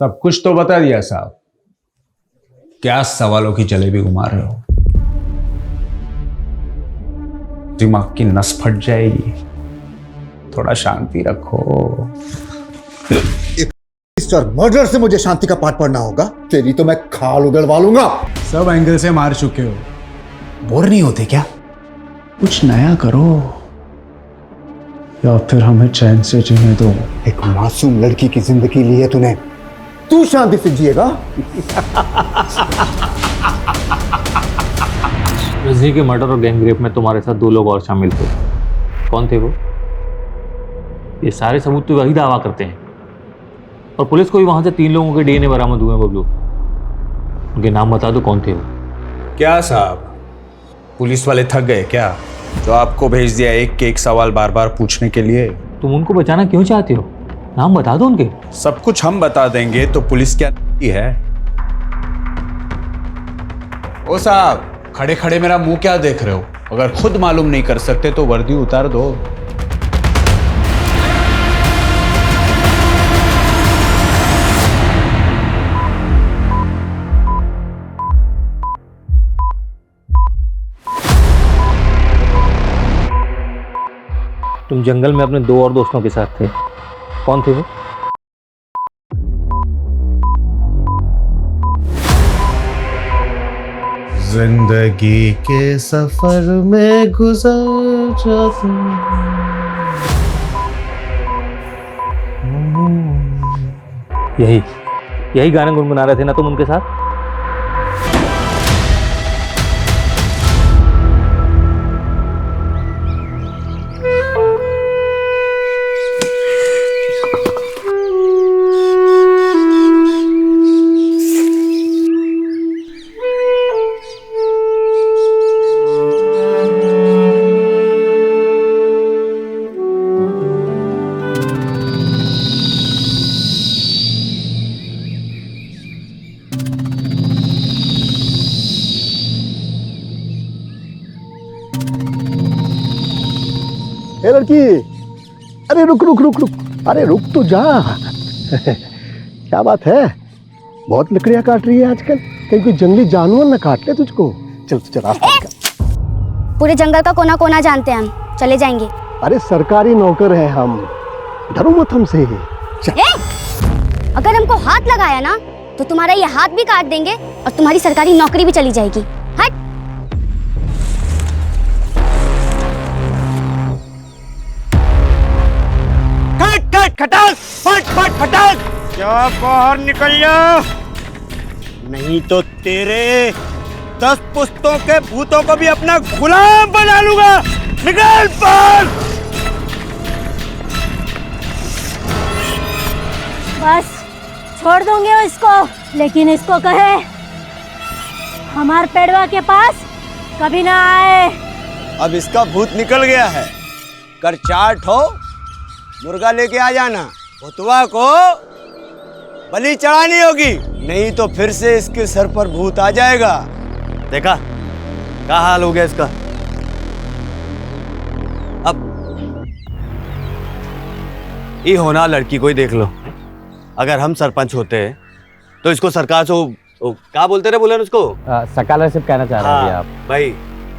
सब कुछ तो बता दिया साहब। क्या सवालों की जलेबी घुमा रहे हो? दिमाग की नस फट जाएगी। थोड़ा शांति रखो। मिस्टर मर्डर से मुझे शांति का पाठ पढ़ना होगा। तेरी तो मैं खाल उधड़वा लूंगा। सब एंगल से मार चुके हो, बोर नहीं होते क्या? कुछ नया करो या फिर हमें चैन से जीने दो। एक मासूम लड़की की जिंदगी ली है तूने, तू शांति से जिएगा? रजनी के मर्डर और गैंग रेप में तुम्हारे साथ 2 लोग और शामिल थे। कौन थे वो? ये सारे सबूत तो वही दावा करते हैं और पुलिस को भी वहां से 3 लोगों के डीएनए बरामद हुए हैं। बबलू, उनके नाम बता दो, कौन थे वो? क्या साहब, पुलिस वाले थक गए क्या जो आपको भेज दिया एक के एक सवाल बार बार पूछने के लिए? तुम उनको बचाना क्यों चाहते हो? नाम बता दो उनके। सब कुछ हम बता देंगे तो पुलिस क्या है? ओ साहब, खड़े खड़े मेरा मुंह क्या देख रहे हो? अगर खुद मालूम नहीं कर सकते तो वर्दी उतार दो। तुम जंगल में अपने 2 और दोस्तों के साथ थे। कौन थे वो? जिंदगी के सफर में गुजर जाते। यही गाने गुनगुना रहे थे ना तुम उनके साथ? ए लड़की, अरे रुक रुक रुक रुक, अरे रुक तो जा। क्या बात है, बहुत लकड़ियां काट रही है आजकल। कहीं कोई जंगली जानवर न काट ले तुझको। चल चल रास्ता निकाल। पूरे जंगल का कोना कोना जानते हैं हम, चले जाएंगे। अरे सरकारी नौकर हैं हम, डरो मत हमसे। अगर हमको हाथ लगाया ना तो तुम्हारा ये हाथ भी काट देंगे और तुम्हारी सरकारी नौकरी भी चली जाएगी। हट। खटाक, फट फट खटाक। क्या बाहर निकल जा, नहीं तो तेरे 10 पुश्तों के भूतों को भी अपना गुलाम बना लूंगा। निकल बाहर। बस छोड़ दूंगे इसको, लेकिन इसको कहे हमार पेड़वा के पास कभी ना आए। अब इसका भूत निकल गया है, कर चाट हो मुर्गा लेके आ जाना। भुतवा को बलि चढ़ानी होगी, नहीं तो फिर से इसके सर पर भूत आ जाएगा। देखा क्या हाल हो गया इसका। अब ये होना लड़की को ही देख लो। अगर हम सरपंच होते तो इसको सरकार से क्या बोलते रहे, बोले उसको स्कॉलरशिप कहना चाह रहे थे आप भाई,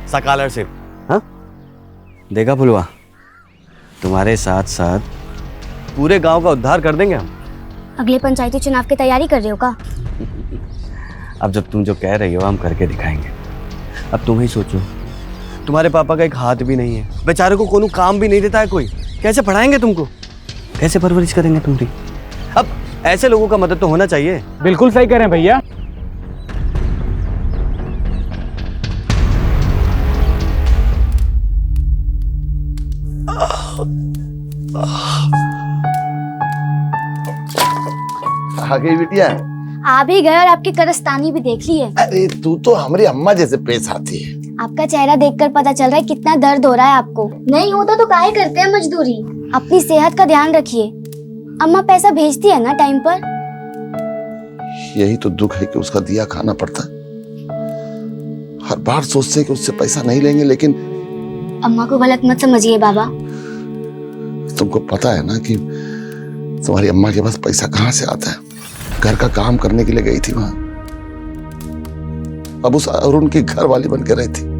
स्कॉलरशिप। हाँ देखा फुलवा, तुम्हारे साथ साथ पूरे गांव का उद्धार कर देंगे हम। अगले पंचायती चुनाव की तैयारी कर रहे हो का? अब जब तुम जो कह रही हो हम करके दिखाएंगे। अब तुम ही सोचो, तुम्हारे पापा का एक हाथ भी नहीं है, बेचारे को कोनो काम भी नहीं देता है कोई। कैसे पढ़ाएंगे तुमको, कैसे परवरिश करेंगे तुम्हारी? अब ऐसे लोगों का मदद तो होना चाहिए। बिल्कुल सही कह रहे हैं भैया। आ गई बिटिया। आ भी गए और आपकी करस्तानी भी देख ली है। अरे तू तो हमारी अम्मा जैसे पेश आती है। आपका चेहरा देखकर पता चल रहा है कितना दर्द हो रहा है आपको। नहीं होता तो काहे करते हैं मजदूरी। अपनी सेहत का ध्यान रखिए। अम्मा पैसा भेजती है ना टाइम पर? यही तो दुख है कि उसका दिया खाना पड़ता। हर बार सोचते हैं कि उससे पैसा नहीं लेंगे, लेकिन अम्मा को गलत मत समझिए बाबा। तुमको पता है ना कि तुम्हारी अम्मा के पास पैसा कहाँ से आता है। घर का काम करने के लिए गई थी वहां। अब उस अरुण की घर वाली बन के रही थी।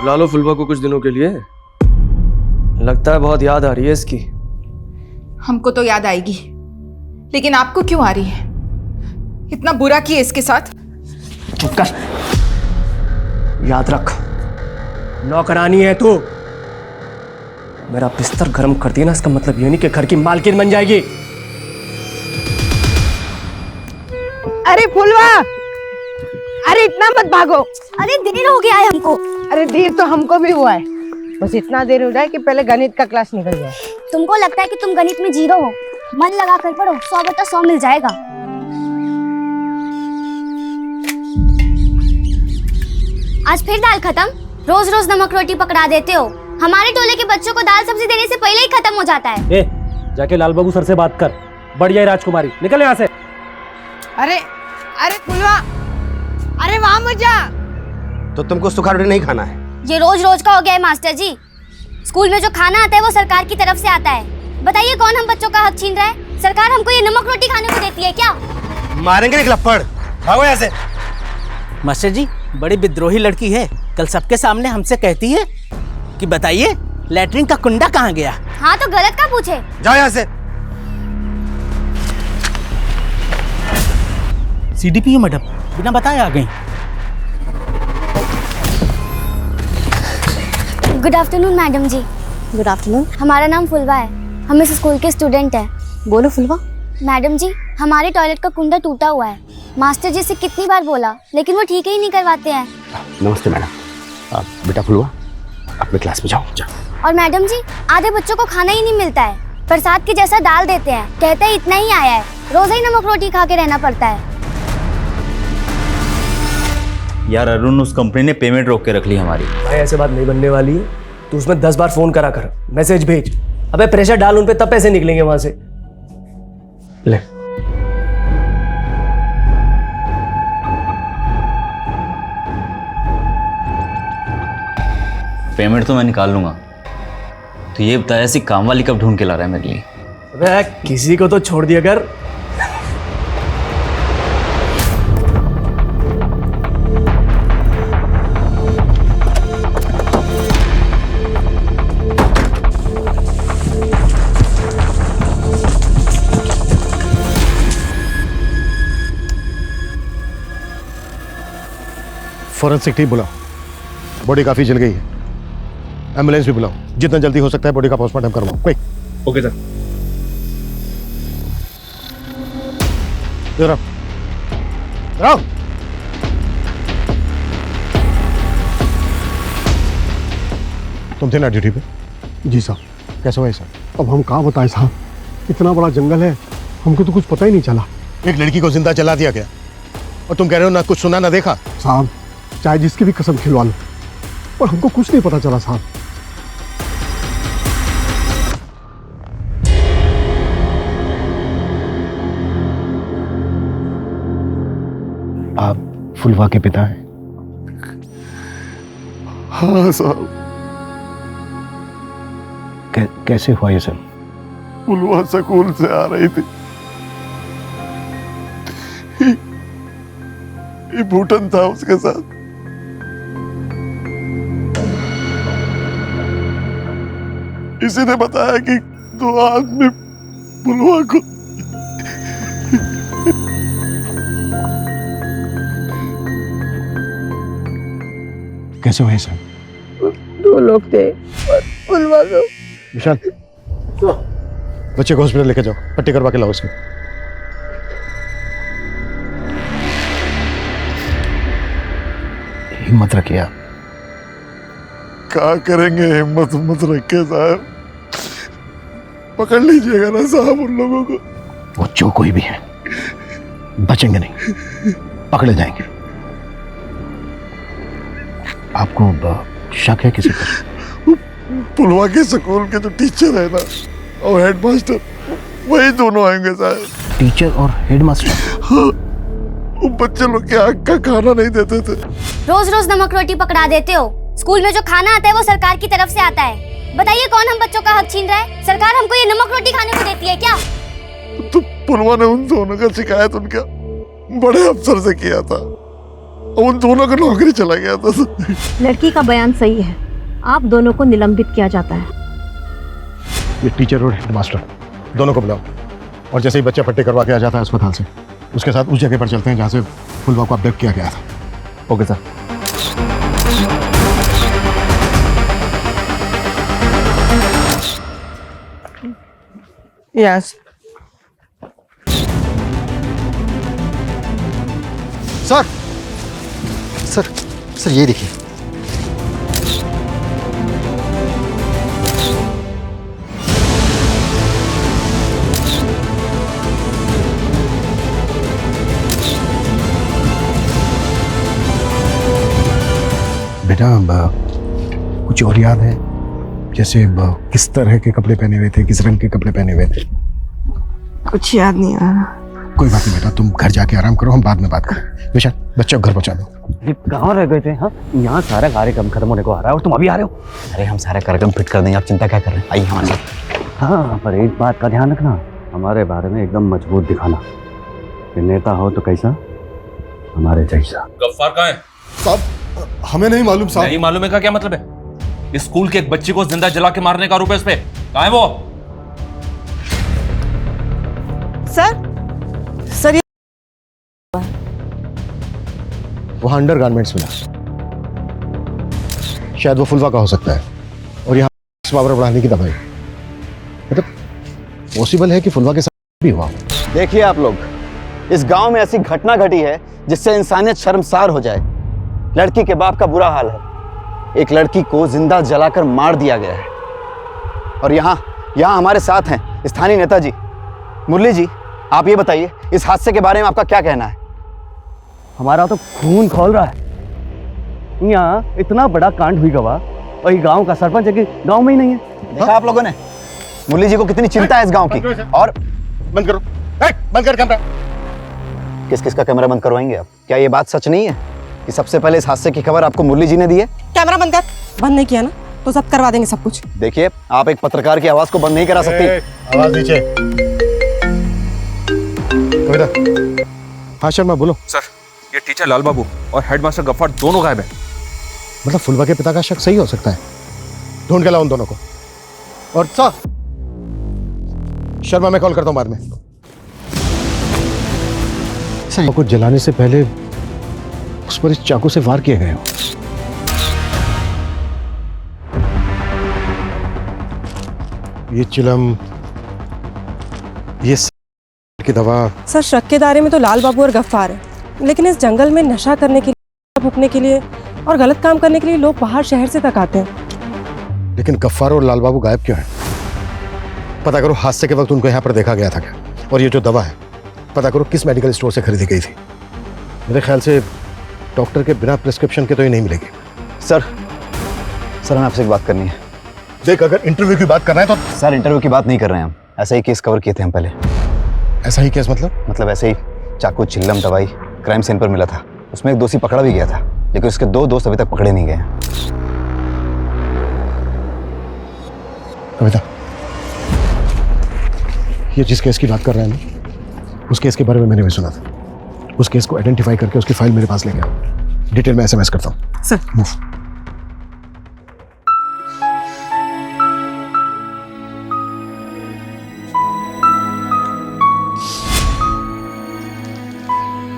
बुला लो फुलवा को कुछ दिनों के लिए। लगता है बहुत याद आ रही है इसकी। हमको तो याद आएगी, लेकिन आपको क्यों आ रही है? इतना बुरा किया इसके साथ। चुप कर। याद रख, नौकरानी है तू। मेरा बिस्तर गर्म कर दिया ना, इसका मतलब ये नहीं कि घर की मालकिन बन जाएगी। अरे फुलवा, अरे इतना मत भागो। अरे देर हो गया है हमको। अरे देर तो हमको भी हुआ है, बस इतना देर हो रहा है कि पहले गणित का क्लास निकल जाए। तुमको लगता है कि तुम गणित में जीरो हो? मन लगा कर पढ़ो, 100 बटा 100 मिल जाएगा। आज फिर दाल खत्म? रोज रोज नमक रोटी पकड़ा देते हो। हमारे टोले के बच्चों को दाल सब्जी देने से पहले ही खत्म हो जाता है। ए, जाके लाल बाबू सर से बात कर। बढ़ जाए राजकुमारी, निकल यहाँ से। अरे अरे फुलवा, अरे वहां मत जा। तो तुमको सूखा रोटी नहीं खाना है? ये रोज रोज का हो गया है मास्टर जी। स्कूल में जो खाना आता है वो सरकार की तरफ से आता है। बताइए कौन हम बच्चों का हक छीन रहा है? सरकार हमको ये नमक रोटी खाने को देती है क्या? मारेंगे निकला पड़। भागो यहाँ से। मास्टर जी, बड़ी विद्रोही लड़की है। कल सबके सामने हमसे कहती है कि बताइए लैट्रिन का कुंडा कहाँ गया। हाँ तो गलत का पूछे। जाओ यहाँ से। सीडीपीओ मैडम बिना बताए आ गई। गुड आफ्टरनून मैडम जी। Good afternoon. हमारा नाम फुलवा है, हम इस स्कूल के स्टूडेंट हैं। बोलो फुलवा। मैडम जी, हमारे टॉयलेट का कुंडा टूटा हुआ है। मास्टर जी से कितनी बार बोला, लेकिन वो ठीक ही नहीं करवाते हैं। नमस्ते मैडम। बेटा फुलवा, अपने क्लास में जाओ। और मैडम जी, आधे बच्चों को खाना ही नहीं मिलता है। प्रसाद के जैसा डाल देते हैं, कहते हैं इतना ही आया है। रोज ही नमक रोटी खा के रहना पड़ता है। यार अरुण, उस कंपनी ने पेमेंट रोक के रख ली हमारी। भाई ऐसे बात नहीं बनने वाली है। तू उसमें 10 बार फोन करा कर, मैसेज भेज। अबे प्रेशर डाल उन पे, तब पैसे निकलेंगे वहां से। ले। पेमेंट तो मैं निकाल लूंगा। तो ये बताया ऐसी काम वाली कब ढूंढ के ला रहा है मेरे लिए? अबे किसी को तो छोड़ दिया कर। फॉरेंसिक टीम बुलाओ, बॉडी काफी जल गई है। एम्बुलेंस भी बुलाओ, जितना जल्दी हो सकता है बॉडी का पोस्टमार्टम करवाओ। क्विक। Okay sir. इधर आओ, इधर आओ। तुम थे ना ड्यूटी पे? जी साहब। कैसे हुआ साहब? अब हम कहाँ बताएं साहब, इतना बड़ा जंगल है, हमको तो कुछ पता ही नहीं चला। एक लड़की को जिंदा जला दिया गया और तुम कह रहे हो ना कुछ सुना ना देखा? साहब चाहे जिसकी भी कसम खिलवा लो, पर हमको कुछ नहीं पता चला साहब। आप फुलवा के पिता हैं? हाँ साहब। कैसे हुआ ये सब? फुलवा स्कूल से आ रही थी, ये भूटन था उसके साथ। इसी ने बताया कि 2 आदमी फुलवा को कैसे हुआ ये सब? 2 लोग थे, फुलवा को। विशाल, बच्चे को हॉस्पिटल लेके जाओ, पट्टी करवा के लाओ उसकी। हिम्मत रखिए आप। क्या करेंगे, हिम्मत मत रखे साहब। पकड़ लीजिएगा ना साहब उन लोगों को। वो जो कोई भी है बचेंगे नहीं, पकड़े जाएंगे। आपको शक है किसी पर? पुलवा के स्कूल के जो टीचर है ना और हेडमास्टर, वही दोनों आएंगे साहब। टीचर और हेडमास्टर? हाँ, वो बच्चे लोग के आग का खाना नहीं देते थे। रोज रोज नमक रोटी पकड़ा देते हो। स्कूल में जो खाना आता है वो सरकार की तरफ से आता है। बताइए कौन हम बच्चों का हक छीन रहा है? सरकार हमको ये नमक रोटी खाने को देती है क्या? तो पुलवा ने उन दोनों का शिकायत उनका बड़े अफसर से किया था, उन दोनों का नौकरी चला गया था। लड़की का बयान सही है, आप दोनों को निलंबित किया जाता है। ये टीचर और हेडमास्टर दोनों को बुलाओ, और जैसे ही बच्चा पट्टी करवा के आ जाता है अस्पताल से, उसके साथ उस जगह पर चलते हैं जहाँ से फुलवा को अपडेट किया गया था। Okay sir. Yes sir, sir, sir ये देखिए। बेटा कुछ और याद है? जैसे किस तरह के कपड़े पहने हुए थे, किस रंग के कपड़े पहने हुए थे? कुछ याद नहीं आ रहा। कोई बात नहीं बेटा, तुम घर जाके आराम करो, हम बाद में बात करें। बेशा बच्चे को घर पहुंचा दो। कहाँ रह गए थे? हाँ, यहाँ सारा कार्यक्रम खत्म होने को आ रहा है और तुम अभी आ रहे हो। अरे हम सारा कार्यक्रम फिट कर देंगे, आप चिंता क्या कर रहे हैं? आइए हमारे साथ। हाँ, पर एक बात का ध्यान रखना, हमारे बारे में एकदम मजबूत दिखाना कि नेता हो तो कैसा, हमारे जैसा। गफ्फार कहाँ है? साहब हमें नहीं मालूम साहब। नहीं मालूम है का क्या मतलब है? इस स्कूल के एक बच्ची को जिंदा जला के मारने का आरोप है इस पे। कहाँ है वो? सर ये वहां अंडर गारमेंट्स मिला, शायद वो फुलवा का हो सकता है, और यहाँ पावर बढ़ाने की दवाई। मतलब पॉसिबल है कि फुलवा के साथ भी हुआ हो। देखिए आप लोग, इस गांव में ऐसी घटना घटी है जिससे इंसानियत शर्मसार हो जाए। लड़की के बाप का बुरा हाल है, एक लड़की को जिंदा जलाकर मार दिया गया है। और यहाँ हमारे साथ हैं स्थानीय नेताजी। मुरली जी, आप ये बताइए इस हादसे के बारे में आपका क्या कहना है? हमारा तो खून खौल रहा है। यहाँ इतना बड़ा कांड हुई गवा, और ये गांव का सरपंच है कि गांव में ही नहीं है। देखा आप लोगों ने मुरली जी को कितनी चिंता है इस गांव की। और बंद करो, बंद कर कैमरा। किस किस का कैमरा बंद करवाएंगे आप? क्या ये बात सच नहीं है कि सबसे पहले इस हादसे की खबर आपको मुरली जी ने दी है? कैमरा बंद कर। बंद नहीं किया ना तो सब करवा देंगे सब कुछ। देखिए, आप एक पत्रकार की आवाज को बंद नहीं करा सकती। आवाज नीचे। कविता। हाँ शर्मा बोलो। सर, ये टीचर लाल बाबू और हेडमास्टर गफ्फार दोनों गायब हैं। मतलब फुलवा के पिता का शक सही हो सकता है। ढूंढ के लाओ उन दोनों को। और शर्मा मैं कॉल करता हूँ बाद में। सर को जलाने से पहले उस पर इस चाकू से वार किए गए हो। ये चिलम, ये की दवा। सर शक के दायरे में तो लाल बाबू और गफ्फार है, लेकिन इस जंगल में नशा करने के लिए, भूखने के लिए और गलत काम करने के लिए लोग बाहर शहर से तक आते हैं। लेकिन गफ्फार और लाल बाबू गायब क्यों हैं? पता करो हादसे के वक्त उनको यहाँ पर देखा गया था क्या? और ये जो दवा है, पता करो किस मेडिकल स्टोर से खरीदी गई थी। मेरे ख्याल से डॉक्टर के बिना प्रिस्क्रिप्शन के तो ये नहीं मिलेगी। सर हमें आपसे एक बात करनी है। देख, अगर इंटरव्यू की बात कर रहे हैं तो। सर इंटरव्यू की बात नहीं कर रहे हैं हम, ऐसा ही केस कवर किए थे हम पहले। ऐसा ही केस मतलब ऐसे ही चाकू, चिल्लम, दवाई क्राइम सीन पर मिला था। उसमें एक दोषी पकड़ा भी गया था, लेकिन उसके 2 दोस्त अभी तक पकड़े नहीं गए हैं। कविता, ये जिस केस की बात कर रहे हैं ना, उस केस के बारे में मैंने भी सुना था। उस केस को आइडेंटिफाई करके उसकी फाइल मेरे पास लेके आओ। डिटेल में SMS करता हूँ। Sir move.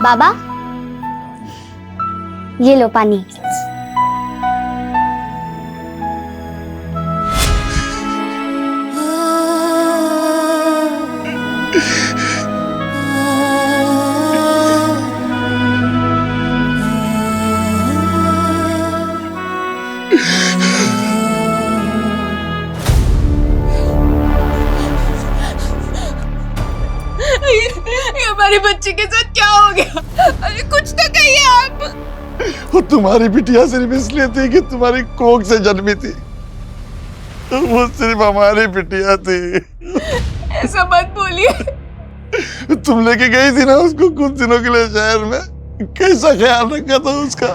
बाबा ये लो पानी। ये हमारी बच्ची के साथ क्या हो गया? अरे कुछ तो कहिए आप। वो तुम्हारी बिटिया सिर्फ इसलिए थी कि तुम्हारी कोख से जन्मी थी। वो सिर्फ हमारी बिटिया थी। ऐसा मत बोलिए। तुम लेके गई थी ना उसको कुछ दिनों के लिए शहर में, कैसा ख्याल रखा था उसका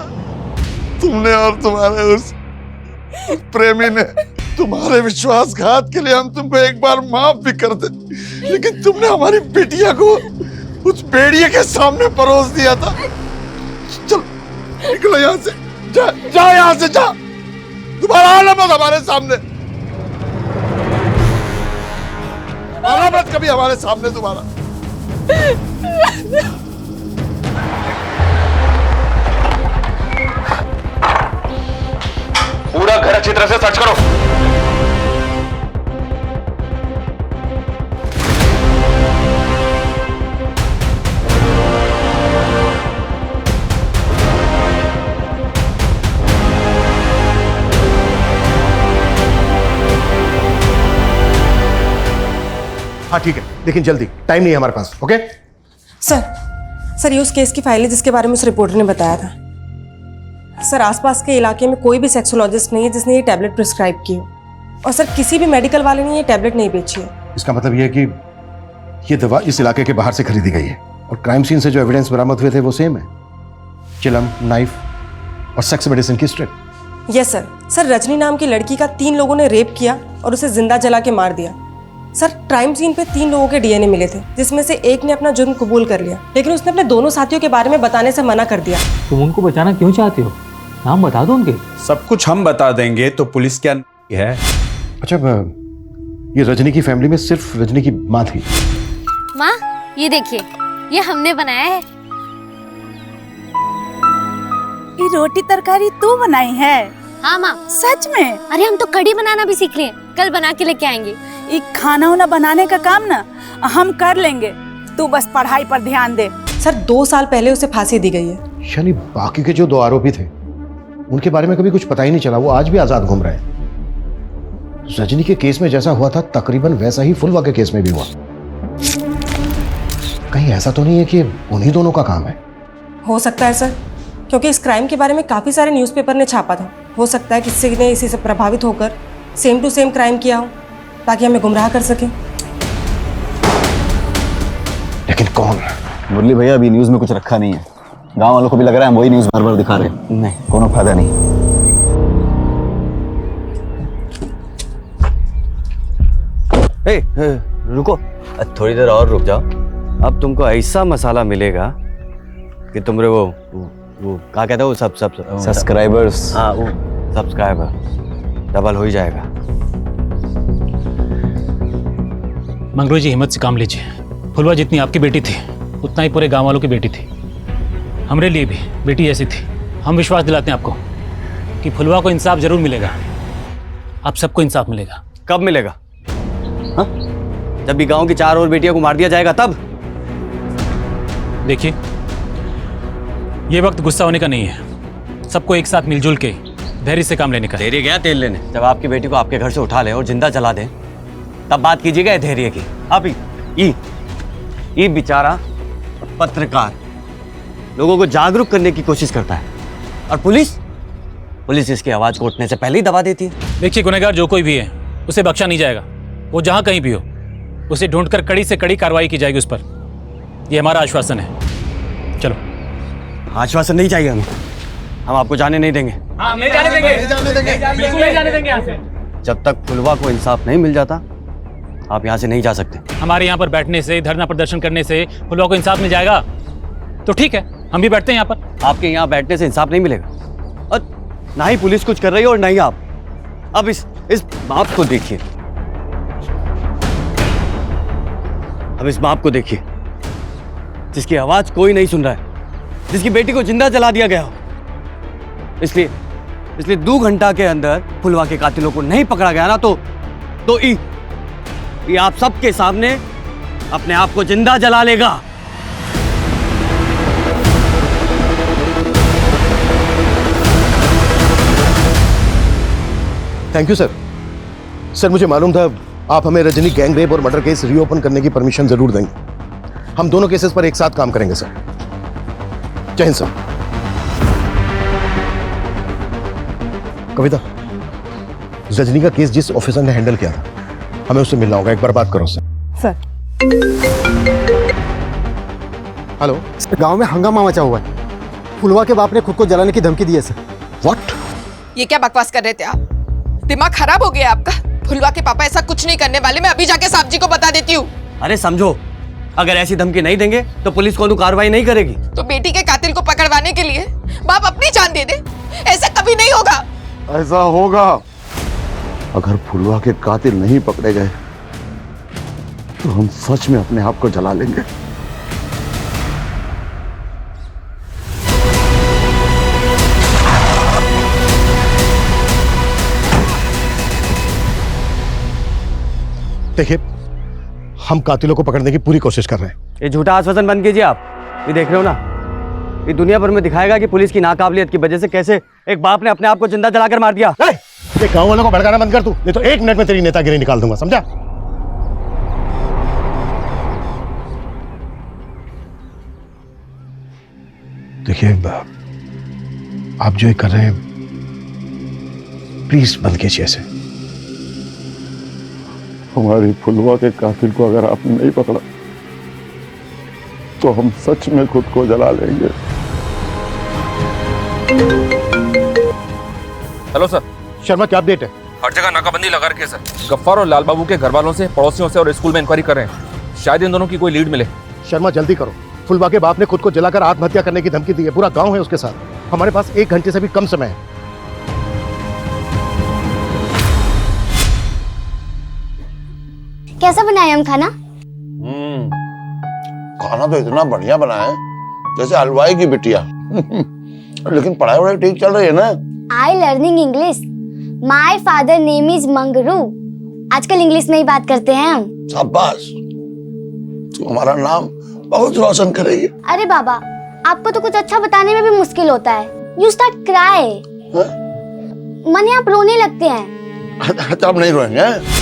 तुमने और तुम्हारे उस प्रेमी ने। तुम्हारे विश्वासघात के लिए हम तुमको एक बार माफ भी कर दे, लेकिन तुमने हमारी बिटिया को उस भेड़िए के सामने परोस दिया था। चल निकलो यहाँ से, जा यहाँ से, जा। दोबारा आना मत हमारे सामने, आना मत कभी हमारे सामने दोबारा। पूरा घर अच्छी तरह से सर्च करो। हाँ ठीक है, लेकिन जल्दी, टाइम नहीं है हमारे पास। ओके सर ये उस केस की फाइल है जिसके बारे में उस रिपोर्टर ने बताया था। सर आसपास के इलाके में कोई भी सेक्सोलॉजिस्ट नहीं है जिसने ये टैबलेट प्रिस्क्राइब की हो, और सर किसी भी मेडिकल वाले ने ये टैबलेट नहीं बेची है। इसका मतलब ये है कि ये दवा इस इलाके के बाहर से खरीदी गई है, और क्राइम सीन से जो एविडेंस बरामद हुए थे वो सेम है, चिलम, नाइफ और सेक्स मेडिसिन की स्ट्रिप। यस सर रजनी नाम की लड़की का 3 लोगों ने रेप किया और उसे जिंदा जला के मार दिया। सर क्राइम सीन पे 3 लोगों के डीएनए मिले थे, जिसमें से एक ने अपना जुर्म कबूल कर लिया, लेकिन उसने अपने दोनों साथियों के बारे में बताने से मना कर दिया। तुम उनको बचाना क्यों चाहते हो? नाम बता दो उनके। सब कुछ हम बता देंगे तो पुलिस क्या है? अच्छा ये रजनी की फैमिली में सिर्फ रजनी की माँ थी। माँ ये देखिए, ये हमने बनाया है। ये रोटी तरकारी तू बनाई है? हाँ माँ। सच में? अरे हम तो कढ़ी बनाना भी सीख रहे हैं, कल बना के लेके आएंगे। ये खाना वाना बनाने का काम ना हम कर लेंगे, तू बस पढ़ाई पर ध्यान दे। सर 2 साल पहले उसे फांसी दी गई है। यानी बाकी के जो 2 आरोपी थे उनके बारे में कभी कुछ पता ही नहीं चला, वो आज भी आजाद घूम रहे हैं। रजनी के केस में जैसा हुआ था तकरीबन वैसा ही फुलवा के केस में भी हुआ। कहीं ऐसा तो नहीं है कि उन्हीं दोनों का काम है? हो सकता है सर, क्योंकि इस क्राइम के बारे में काफी सारे न्यूज़पेपर ने छापा था। हो सकता है किसी ने इसी से प्रभावित होकर सेम टू सेम क्राइम किया हो ताकि हमें गुमराह कर सके। लेकिन कौन? मुरली भैया अभी न्यूज में कुछ रखा नहीं है, गांव वालों को भी लग रहा है हम वही न्यूज बार बार दिखा रहे हैं। नहीं, कोनो फायदा नहीं। रुको, थोड़ी देर और रुक जाओ। अब तुमको ऐसा मसाला मिलेगा कि तुमरे वो क्या कहते हो, सब सब्सक्राइबर्स। हाँ, वो सब्सक्राइबर डबल हो ही जाएगा। मंगरू जी हिम्मत से काम लीजिए। फुलवा जितनी आपकी बेटी थी उतना ही पूरे गांव वालों की बेटी थी, हमरे लिए भी बेटी जैसी थी। हम विश्वास दिलाते हैं आपको कि फुलवा को इंसाफ जरूर मिलेगा। आप सबको इंसाफ मिलेगा। कब मिलेगा? हाँ? जब भी गांव की 4 और बेटियों को मार दिया जाएगा तब? देखिए ये वक्त गुस्सा होने का नहीं है, सबको एक साथ मिलजुल के धैर्य से काम लेने का। धैर्य गया तेल लेने? जब आपकी बेटी को आपके घर से उठा ले और जिंदा जला दे तब बात कीजिएगा धैर्य की। आप ये बेचारा पत्रकार लोगों को जागरूक करने की कोशिश करता है, और पुलिस इसकी आवाज को उठने से पहले ही दबा देती है। देखिए गुनहगार जो कोई भी है उसे बख्शा नहीं जाएगा, वो जहां कहीं भी हो उसे ढूंढकर कड़ी से कड़ी कार्रवाई की जाएगी उस पर। ये हमारा आश्वासन है। चलो। आश्वासन नहीं चाहिए हमें, हम आपको जाने नहीं देंगे। नहीं जाने देंगे, बिल्कुल नहीं जाने देंगे यहाँ से। जब तक फुलवा को इंसाफ नहीं मिल जाता आप यहाँ से नहीं जा सकते। हमारे यहाँ पर बैठने से, धरना प्रदर्शन करने से फुलवा को इंसाफ मिल जाएगा तो ठीक है, हम भी बैठते हैं यहाँ पर। आपके यहाँ बैठने से इंसाफ नहीं मिलेगा, और ना ही पुलिस कुछ कर रही है और ना ही आप। अब इस बाप को देखिए, अब इस बाप को देखिए जिसकी आवाज कोई नहीं सुन रहा है, जिसकी बेटी को जिंदा जला दिया गया हो। इसलिए 2 घंटा के अंदर फुलवा के कातिलों को नहीं पकड़ा गया ना तो ये आप सबके सामने अपने आप को जिंदा जला लेगा। Thank you sir. सर मुझे मालूम था आप हमें रजनी गैंग रेप और मर्डर केस रीओपन करने की परमिशन जरूर देंगे। हम दोनों केसेस पर एक साथ काम करेंगे सर। जय हिंद सर। कविता, रजनी का केस जिस ऑफिसर ने हैंडल किया था, हमें उससे मिलना होगा। एक बार बात करो उससे। सर। हेलो सर, गांव में हंगामा मचा हुआ है। फुलवा के बाप ने खुद को जलाने की धमकी दी है सर। व्हाट? ये क्या बकवास कर रहे थे आप? दिमाग खराब हो गया आपका? फुलवा के पापा ऐसा कुछ नहीं करने वाले। मैं अभी जाके साहब जी को बता देती हूँ। अरे समझो, अगर ऐसी धमकी नहीं देंगे तो पुलिस कोई कार्रवाई नहीं करेगी। तो बेटी के कातिल को पकड़वाने के लिए बाप अपनी जान दे दे? ऐसा कभी नहीं होगा। ऐसा होगा। अगर फुलवा के कातिल नहीं पकड़े गए तो हम सच में अपने आप को जला लेंगे। देखिए, हम कातिलों को पकड़ने की पूरी कोशिश कर रहे हैं। ये झूठा आश्वासन बंद कीजिए आप। ये देख रहे हो ना, ये दुनिया भर में दिखाएगा कि पुलिस की नाकाबिलियत की वजह से कैसे एक बाप ने अपने आप को जिंदा जलाकर मार दिया। ये गांव वालों को भड़काना बंद कर तू, नहीं तो 1 मिनट में तेरी नेतागिरी निकाल दूंगा, समझा? देखिए, आप जो ये कर रहे हैं, प्लीज बंद कीजिए ऐसे। हमारी फुलवा के कातिल को अगर आपने नहीं पकड़ा तो हम सच में खुद को जला लेंगे। Hello sir. शर्मा, क्या अपडेट है? हर जगह नाकाबंदी लगा रखी है सर। गफ्फार और लाल बाबू के घर वालों से, पड़ोसियों से और स्कूल में इंक्वायरी कर रहे हैं। शायद इन दोनों की कोई लीड मिले। शर्मा, जल्दी करो। फुलवा के बाप ने खुद को जलाकर आत्महत्या करने की धमकी दी है। पूरा गांव है उसके साथ। हमारे पास 1 घंटे से भी कम समय है। कैसा बनाया हम खाना? खाना तो इतना बढ़िया बना है जैसे हलवाई की बिटिया। लेकिन पढ़ाई वढ़ाई ठीक चल रही है ना? आई learning English. My father name is Mangru. आजकल इंग्लिश में ही बात करते हैं हम। शाबाश, तू हमारा नाम बहुत रोशन करेगी। अरे बाबा, आपको तो कुछ अच्छा बताने में भी मुश्किल होता है। You start cry. माने आप रोने लगते हैं। तब नहीं रोएंगे।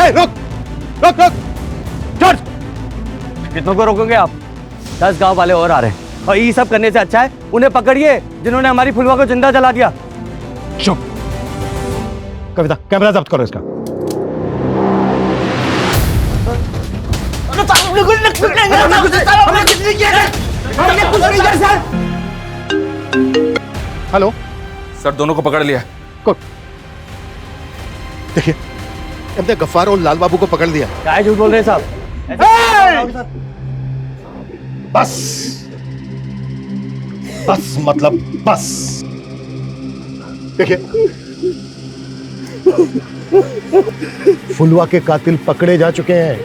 रुक रुक रुक, जॉर्ज। कितनों को रोकोगे आप? 10 गांव वाले और आ रहे हैं, और ये सब करने से अच्छा है उन्हें पकड़िए जिन्होंने हमारी फुलवा को जिंदा जला दिया। चुप। कविता, कैमरा जब्त करो इसका। हेलो सर, दोनों को पकड़ लिया। देखिए, हमने गफ्फार और लाल बाबू को पकड़ लिया। क्या झूठ बोल रहे हैं साहब? बस बस, मतलब बस। देखिए, फुलवा के कातिल पकड़े जा चुके हैं।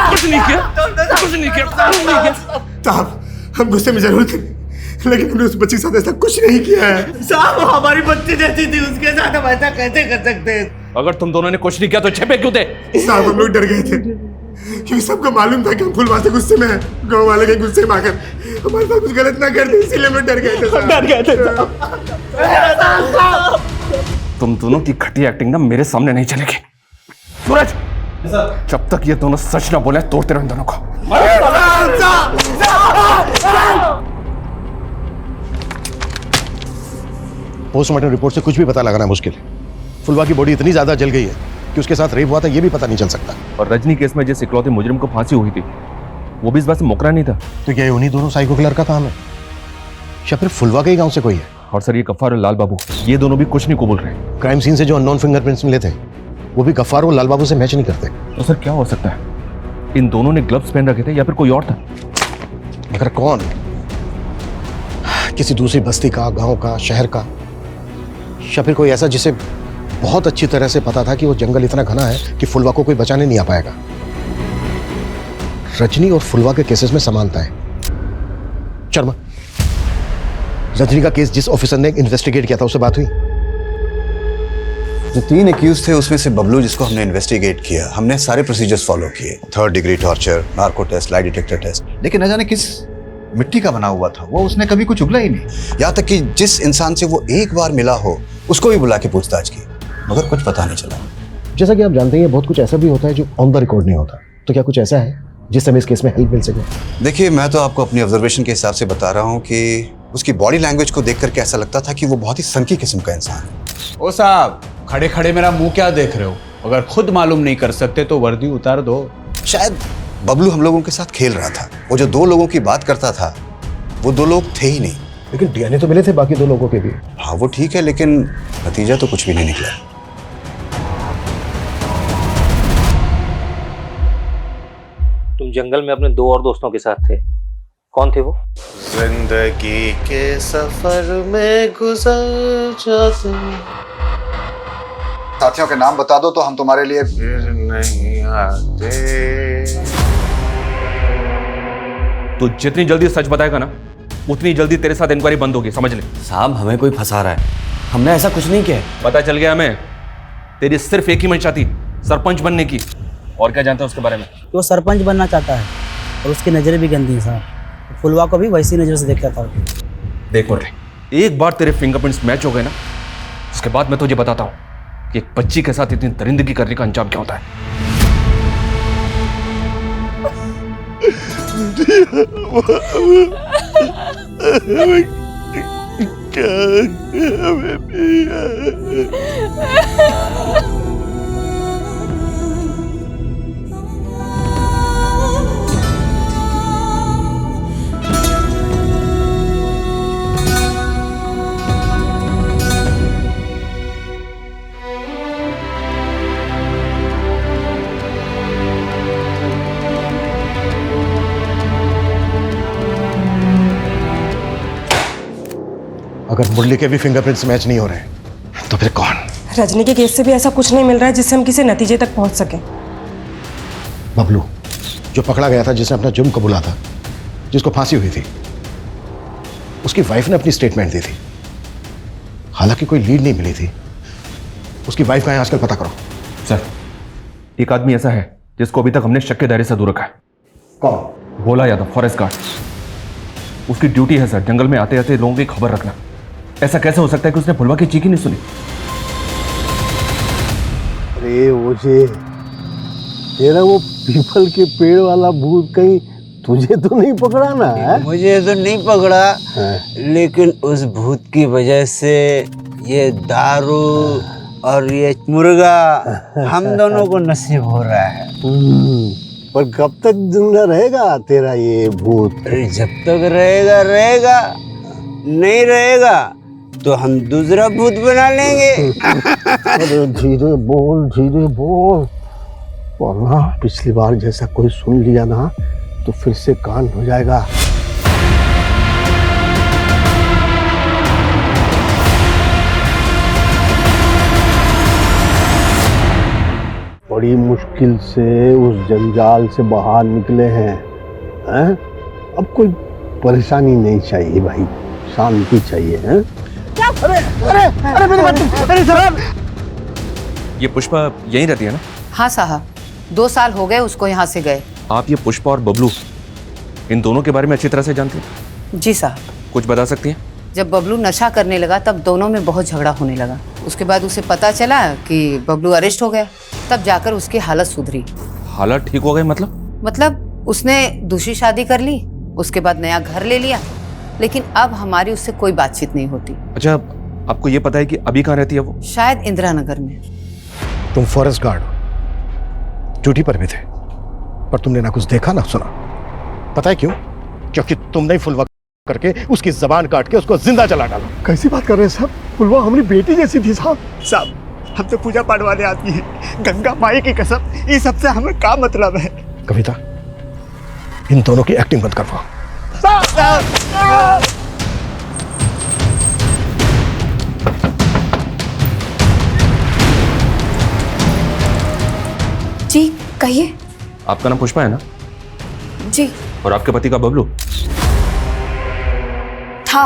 कुछ नहीं किया। साहब, हम गुस्से में जरूर थे, लेकिन हमने उस बच्ची के साथ ऐसा कुछ नहीं किया है। साहब, हमारी बच्ची जैसी थी, उसके साथ हम ऐसा कैसे कर सकते हैं? अगर तुम दोनों ने कुछ नहीं किया तो छेपे क्यों थे? साहब, हम लोग डर गए थे क्योंकि सबको मालूम था कि हम फुलवा से गुस्से में हैं। गांव वाले के गुस्से में आकर हमारे साथ कुछ गलत ना कर दे, इसीलिए हम डर गए थे। डर गए थे। तुम दोनों की खटी एक्टिंग ना मेरे सामने नहीं चलेगी। सूरज, जब तक ये दोनों सच ना बोले तोड़ते रहो इन दोनों को। पोस्टमार्टम रिपोर्ट से कुछ भी पता लगाना मुश्किल है। फुलवा की बॉडी इतनी ज्यादा जल गई है कि उसके साथ रेप हुआ था, ये भी पता नहीं चल सकता। और रजनी केस में जिस इकलौते मुजरिम को फांसी हुई थी, वो भी इस बात से मुकरा नहीं था। तो क्या ये उन्हीं दोनों साइको किलर का काम है, या फिर फुलवा के ही गांव से कोई है? और सर, ये गफ्फार और लाल बाबू, ये दोनों भी कुछ नहीं कबूल रहे। क्राइम सीन से जो अननोन फिंगरप्रिंट्स मिले थे, वो भी गफ्फार और लाल बाबू से मैच नहीं करते। तो सर, क्या हो सकता है? इन दोनों ने ग्लव्स पहन रखे थे या फिर कोई और था? मगर कौन? किसी दूसरी बस्ती का, गांव का, शहर का, या फिर कोई ऐसा जिसे बहुत अच्छी तरह से पता था कि वो जंगल इतना घना है कि फुलवा को कोई बचाने नहीं आ पाएगा। रजनी और फुलवा के केसेस में समानता है। शर्मा, रजनी का केस जिस ऑफिसर ने इन्वेस्टिगेट किया था, उससे बात हुई? जो 3 एक्यूज थे उसमें से बबलू, जिसको हमने इन्वेस्टिगेट किया, हमने सारे प्रोसीजर्स फॉलो किए। 3rd degree torture, narco test, lie detector test, लेकिन न जाने किस मिट्टी का बना हुआ था वो, उसने कभी कुछ उगला ही नहीं। यहाँ तक कि जिस इंसान से वो एक बार मिला हो उसको भी बुला के पूछताछ की, मगर कुछ पता नहीं चला। जैसा कि आप जानते हैं बहुत कुछ ऐसा भी होता है जो ऑन द रिकॉर्ड नहीं होता, तो क्या कुछ ऐसा है जिससे हमें इस केस में हेल्प मिल सके? देखिए, मैं तो आपको अपनी ऑब्जर्वेशन के हिसाब से बता रहा हूँ कि उसकी बॉडी लैंग्वेज को देख करके ऐसा लगता था कि वो बहुत ही सनकी किस्म का इंसान है। ओ साहब, खड़े खड़े मेरा मुंह क्या देख रहे हो? अगर खुद मालूम नहीं कर सकते तो वर्दी उतार दो। शायद बबलू हम लोगों के साथ खेल रहा था। वो जो 2 लोगों की बात करता था वो 2 लोग थे ही नहीं। लेकिन डीएनए तो मिले थे बाकी 2 लोगों के भी। हाँ वो ठीक है, लेकिन नतीजा तो कुछ भी नहीं निकला। तुम जंगल में अपने 2 और दोस्तों के साथ थे, कौन थे वो? जिंदगी के सफर में गुजर जाते। साथियों के नाम बता दो तो हम तुम्हारे लिए फिर नहीं आते। तो जितनी जल्दी सच बताएगा ना, उतनी जल्दी तेरे साथ इंक्वायरी बंद होगी, समझ ले। साहब हमें कोई फंसा रहा है, हमने ऐसा कुछ नहीं किया। पता चल गया हमें, तेरी सिर्फ एक ही मंशा थी, सरपंच बनने की। और क्या जानते हो उसके बारे में? वो सरपंच बनना चाहता है और उसकी नज़रें भी गंदी है साहब। फुलवा को भी वैसी नज़र से देखता था। देख मुरली, एक बार तेरे फिंगरप्रिंट्स मैच हो गए ना, उसके बाद मैं तुझे बताता हूँ कि एक बच्ची के साथ इतनी दरिंदगी करने का अंजाम क्या होता है। अगर मुरली के भी फिंगरप्रिंट्स मैच नहीं हो रहे तो फिर कौन? रजनी के केस से भी ऐसा कुछ नहीं मिल रहा है जिससे हम किसी नतीजे तक पहुंच सकें। बबलू जो पकड़ा गया था, जिसने अपना जुर्म कबूला था, जिसको फांसी हुई थी, उसकी वाइफ ने अपनी स्टेटमेंट दी थी। हालांकि कोई लीड नहीं मिली थी। उसकी वाइफ का है आजकल, पता करो। सर, एक आदमी ऐसा है जिसको अभी तक हमने शक के दायरे से दूर रखा है। कौन? Bhola Yadav, forest guard. उसकी ड्यूटी है सर जंगल में आते आते लोगों की खबर रखना। ऐसा कैसे हो सकता है कि उसने फुलवा की चीख ही नहीं सुनी? अरे ओझे, तेरा वो पीपल के पेड़ वाला भूत कहीं तुझे तो नहीं पकड़ा ना? है? मुझे तो नहीं पकड़ा, लेकिन उस भूत की वजह से ये दारू और ये मुर्गा हम दोनों को नसीब हो रहा है। पर कब तक जिंदा रहेगा तेरा ये भूत? अरे जब तक रहेगा रहेगा, नहीं रहेगा तो हम दूसरा भूत बना लेंगे। अरे धीरे बोल, वरना पिछली बार जैसा कोई सुन लिया ना तो फिर से कांड हो जाएगा। बड़ी मुश्किल से उस जंजाल से बाहर निकले हैं, हैं? अब कोई परेशानी नहीं चाहिए भाई, शांति चाहिए, हैं? अरे अरे अरे मेरी बात, अरे सर! ये पुष्पा यहीं रहती है ना? हाँ साहब, 2 साल हो गए उसको यहाँ से गए। आप ये पुष्पा और बबलू, इन दोनों के बारे में अच्छी तरह से जानती हैं? जी साहब। कुछ बता सकती हैं? जब बबलू नशा करने लगा तब दोनों में बहुत झगड़ा होने लगा। उसके बाद उसे पता चला कि बबलू अरेस्ट हो गया, तब जाकर उसकी हालत सुधरी। हालत ठीक हो गई मतलब उसने दूसरी शादी कर ली, उसके बाद नया घर ले लिया, लेकिन अब हमारी उससे कोई बातचीत नहीं होती। अच्छा, आपको ये पता है कि अभी कहाँ रहती है वो? शायद इंदिरा नगर में। तुम फॉरेस्ट गार्ड हो, ड्यूटी पर भी थे, पर तुमने ना कुछ देखा ना सुना। पता है क्यों? क्योंकि तुमने फुलवा करके उसकी जबान काट के उसको जिंदा जला डाला। कैसी बात कर रहे हैं साहब? फुलवा हमारी बेटी जैसी थी साहब। साहब हम तो पूजा पाठ वाले आदमी हैं, गंगा माई की कसम, ये सबसे हमें क्या मतलब है? कविता, इन दोनों की एक्टिंग बंद करवाओ। जी कहिए। आपका नाम पुष्पा है ना? जी। और आपके पति का बबलू? था,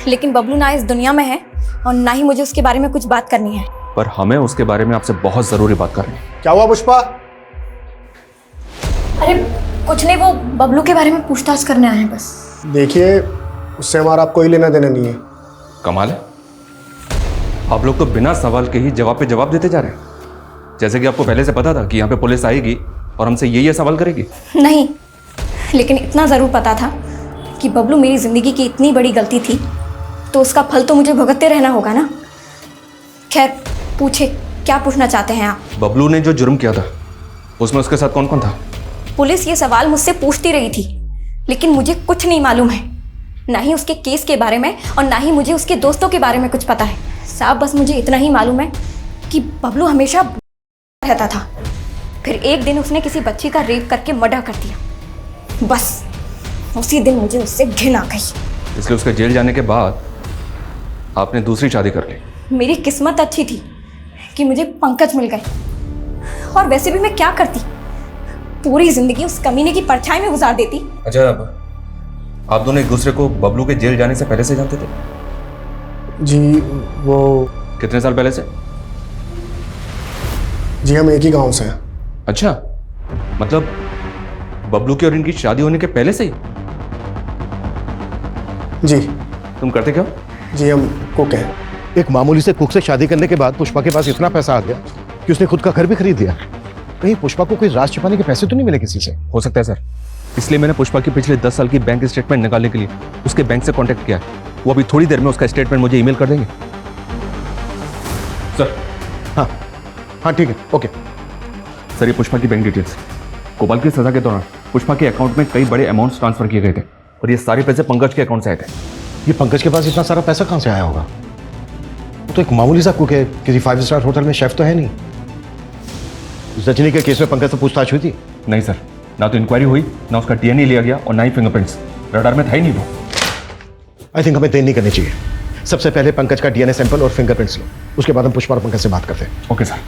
लेकिन बबलू ना इस दुनिया में है और ना ही मुझे उसके बारे में कुछ बात करनी है। पर हमें उसके बारे में आपसे बहुत जरूरी बात करनी है। क्या हुआ पुष्पा? अरे कुछ नहीं, वो बबलू के बारे में पूछताछ करने आए हैं बस। देखिए, उससे हमारा कोई लेना देना नहीं है। कमाल है, आप लोग तो बिना सवाल के ही जवाब पे जवाब देते जा रहे हैं, जैसे कि आपको पहले से पता था कि यहाँ पे पुलिस आएगी और हमसे ये सवाल करेगी। नहीं, लेकिन इतना ज़रूर पता था कि बबलू मेरी ज़िंदगी की इतनी बड़ी गलती थी, तो उसका फल तो मुझे भुगतते रहना होगा ना। खैर, पूछे, क्या पूछना चाहते हैं आप? बबलू ने जो जुर्म किया था उसमें उसके साथ कौन कौन था? पुलिस ये सवाल मुझसे पूछती रही थी, लेकिन मुझे कुछ नहीं मालूम है, ना ही उसके केस के बारे में और ना ही मुझे उसके दोस्तों के बारे में कुछ पता है। साहब, बस मुझे इतना ही मालूम है कि बबलू हमेशा रहता था, फिर एक दिन उसने किसी बच्ची का रेप करके मर्डर कर दिया। बस उसी दिन मुझे उससे घिन आ गई। इसलिए उसके जेल जाने के बाद आपने दूसरी शादी कर ली। मेरी किस्मत अच्छी थी कि मुझे पंकज मिल गए, और वैसे भी मैं क्या करती, पूरी जिंदगी उस कमीने की परछाई में गुजार देती। अच्छा, आप दोनों एक दूसरे को बबलू के जेल जाने से पहले से जानते थे? जी, वो कितने साल पहले से? जी, हम एक ही गांव से हैं। अच्छा, मतलब बबलू की और इनकी शादी होने के पहले से ही? जी। तुम करते क्या? जी, हम कुक हैं। एक मामूली से कुक से शादी करने के बाद पुष्पा के पास इतना पैसा आ गया कि उसने खुद का घर भी खरीद दिया। कहीं पुष्पा को कोई राज छिपाने के पैसे तो नहीं मिले किसी से? हो सकता है सर, इसलिए मैंने पुष्पा की पिछले 10 साल की बैंक स्टेटमेंट निकालने के लिए उसके बैंक से कांटेक्ट किया है। वो अभी थोड़ी देर में उसका स्टेटमेंट मुझे ईमेल कर देंगे। सर। हाँ ठीक है, ओके। सर, ये पुष्पा की बैंक डिटेल्स। कोबाल की सजा के दौरान पुष्पा के अकाउंट में कई बड़े अमाउंट्स ट्रांसफर किए गए थे और ये सारे पैसे पंकज के अकाउंट से आए थे। ये पंकज के पास इतना सारा पैसा कहाँ से आया होगा? वो तो एक मामूली सा कुक है, किसी 5 स्टार होटल में शेफ तो है नहीं। रजनी के केस में पंकज से पूछताछ हुई थी? नहीं सर, ना तो इंक्वायरी हुई, ना उसका डीएनए लिया गया और ना ही फिंगरप्रिंट्स। रडार में था ही नहीं वो। आई थिंक हमें देर नहीं करनी चाहिए। सबसे पहले पंकज का डीएनए सैंपल और फिंगरप्रिंट्स लो, उसके बाद हम पुष्पा और पंकज से बात करते हैं। Okay sir.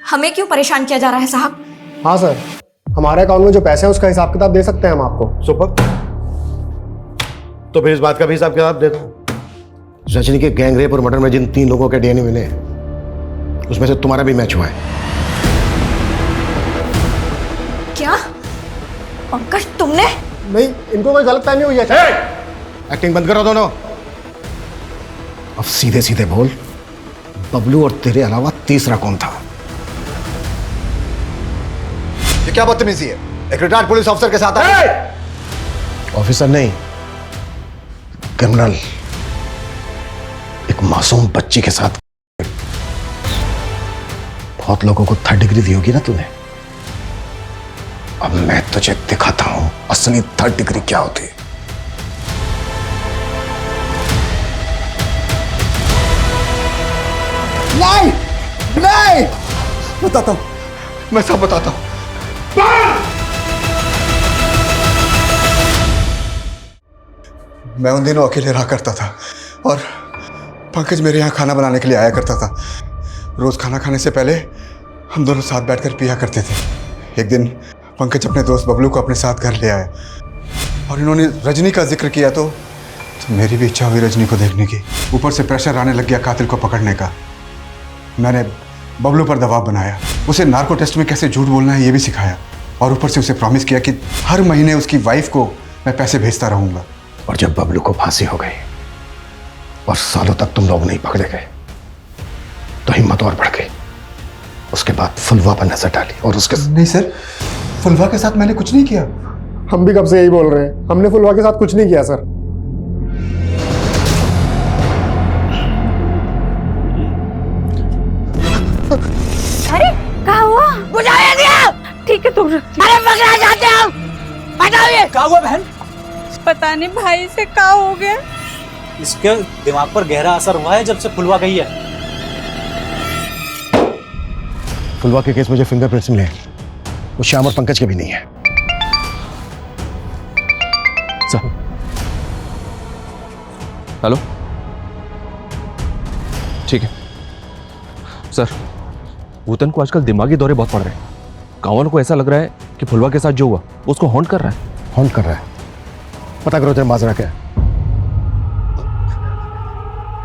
हमें क्यों परेशान किया जा रहा है साहब? हाँ सर, हमारे अकाउंट में जो पैसे हैं उसका हिसाब किताब दे सकते हैं हम आपको। सुपर, तो फिर इस बात का भी हिसाब किताब दे दो। रजनी के गैंग रेप और मर्डर में जिन 3 लोगों के डीएनए मिले उसमें से तुम्हारा भी मैच हुआ है। क्या? पंकज, तुमने? नहीं, इनको कोई गलतफहमी हुई है। एक्टिंग बंद करो दोनों। अब सीधे सीधे बोल, बबलू और तेरे अलावा तीसरा कौन था? ये क्या बदतमीजी है? एक रिटायर्ड पुलिस ऑफिसर के साथ ऑफिसर नहीं, क्रिमिनल। एक मासूम बच्ची के साथ। बहुत लोगों को 3rd डिग्री दी होगी ना तूने। अब मैं तुझे दिखाता हूं असली 3rd डिग्री क्या होती है। नहीं नहीं, बताता हूं, मैं सब बताता हूं। मैं उन दिनों अकेले रहा करता था और पंकज मेरे यहाँ खाना बनाने के लिए आया करता था। रोज खाना खाने से पहले हम दोनों साथ बैठकर पिया करते थे। एक दिन पंकज अपने दोस्त बबलू को अपने साथ घर ले आया और इन्होंने रजनी का जिक्र किया तो मेरी भी इच्छा हुई रजनी को देखने की। ऊपर से प्रेशर आने लग गया कातिल को पकड़ने का। मैंने बबलू पर दबाव बनाया, उसे नार्को टेस्ट में कैसे झूठ बोलना है ये भी सिखाया और ऊपर से उसे प्रॉमिस किया कि हर महीने उसकी वाइफ को मैं पैसे भेजता रहूंगा। और जब बबलू को फांसी हो गई और सालों तक तुम लोग नहीं पकड़े गए तो हिम्मत और बढ़ गई। उसके बाद फुलवा पर नजर डाली और उसके नहीं सर, फुलवा के साथ मैंने कुछ नहीं किया। हम भी कब से यही बोल रहे हैं, हमने फुलवा के साथ कुछ नहीं किया सर। अरे क्या हुआ? बुझाया दिया। ठीक है तुम। अरे पकड़ा जाते हो। बताइए क्या हुआ बहन? पता नहीं भाई से क्या हो गया। इसके दिमाग पर गहरा असर हुआ है जब से फुलवा गई है। फुलवा के केस में जो फिंगरप्रिंट्स मिले वो श्याम और पंकज के भी नहीं है। सर, हेलो, ठीक है सर। भूतन को आजकल दिमागी दौरे बहुत पड़ रहे हैं। गाँव वालों को ऐसा लग रहा है कि फुलवा के साथ जो हुआ वो उसको हॉन्ट कर रहा है। हॉन्ट कर रहा है? पता करो तेरा माजरा क्या है।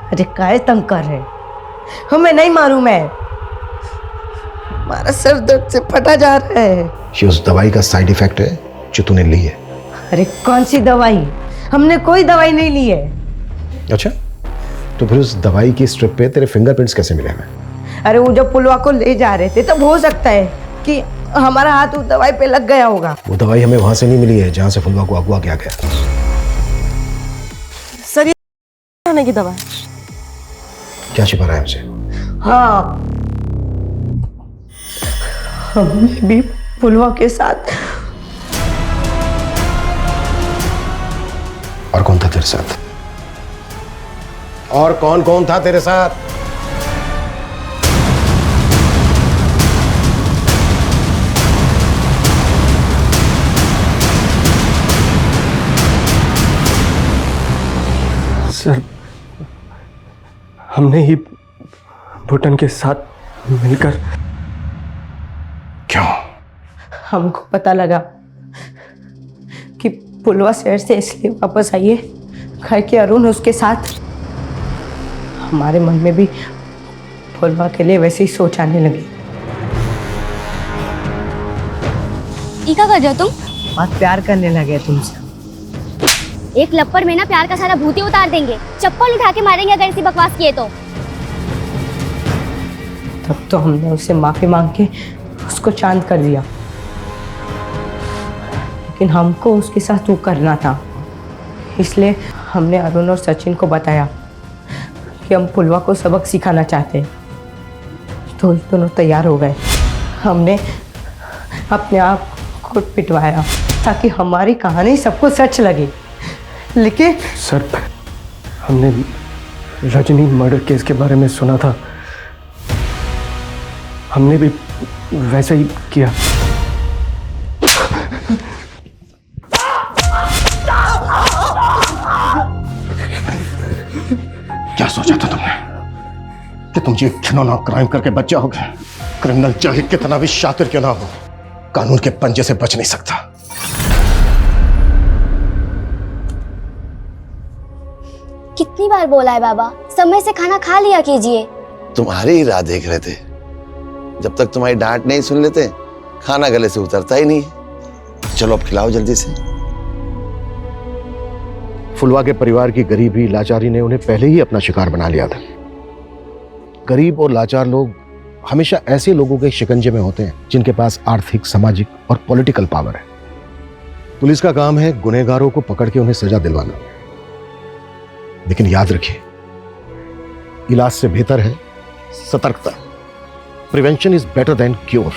अरे काय तंग कर रहे, हमें नहीं मालूम है। हमारा सर दर्द से फटा जा रहा है। ये उस दवाई का साइड इफेक्ट है जो तूने ली है। अरे कौन सी दवाई? हमने कोई दवाई नहीं ली है। अच्छा, तो फिर उस दवाई की स्ट्रिप पे तेरे फिंगरप्रिंट्स कैसे मिले हमें? अरे वो जब पुलवा को ले जा रहे थे तब हो सकता है कि हमारा हाथ उस दवाई पे लग गया होगा। वो दवाई हमें वहां से नहीं मिली है जहां से फुलवा को अगवा किया गया। सर ये खाने की दवा है। क्या छिपा रहा है हमसे? हाँ, हमने भी पुलवा के साथ। और कौन था तेरे साथ? और कौन कौन था तेरे साथ? सर हमने ही भूटान के साथ मिलकर। क्यों? हमको पता लगा कि पुलवा शहर से इसलिए वापस आई है घर के अरुण उसके साथ। हमारे मन में भी पुलवा के लिए वैसे ही सोच आने लगी। क्या कर रहे हो तुम? बहुत प्यार करने लगे तुमसे। एक लप्पड़ में ना प्यार का सारा भूत ही उतार देंगे। चप्पल उठा के मारेंगे अगर ऐसी बकवास किए तो। तब तो हमने उससे माफी मांग के उसको शांत कर दिया, लेकिन हमको उसके साथ वो करना था। इसलिए हमने अरुण और सचिन को बताया कि हम पुलवा को सबक सिखाना चाहते हैं। तो दोनों तैयार हो गए। हमने अपने आप खुद पिटवाया ताकि हमारी कहानी सबको सच लगे। लेकिन सर हमने रजनी मर्डर केस के बारे में सुना था, हमने भी वैसे ही किया। क्या सोचा था तुमने कि तुम ये घिनौना क्राइम करके बच जाओगे? क्रिमिनल चाहे कितना भी शातिर क्यों ना हो, कानून के पंजे से बच नहीं सकता। कितनी बार बोला है बाबा, समय से खाना खा लिया कीजिए। तुम्हारे ही राह देख रहे थे। जब तक तुम्हारी डांट नहीं सुन लेते खाना गले से उतरता ही नहीं। चलो अब खिलाओ जल्दी से। फुलवा के परिवार की गरीबी लाचारी ने उन्हें पहले ही अपना शिकार बना लिया था। गरीब और लाचार लोग हमेशा ऐसे लोगों के शिकंजे में होते हैं जिनके पास आर्थिक, सामाजिक और पॉलिटिकल पावर है। पुलिस का काम है गुनहगारों को पकड़ के उन्हें सजा दिलवाना। लेकिन याद रखिए, इलाज से बेहतर है सतर्कता। Prevention is better than cure.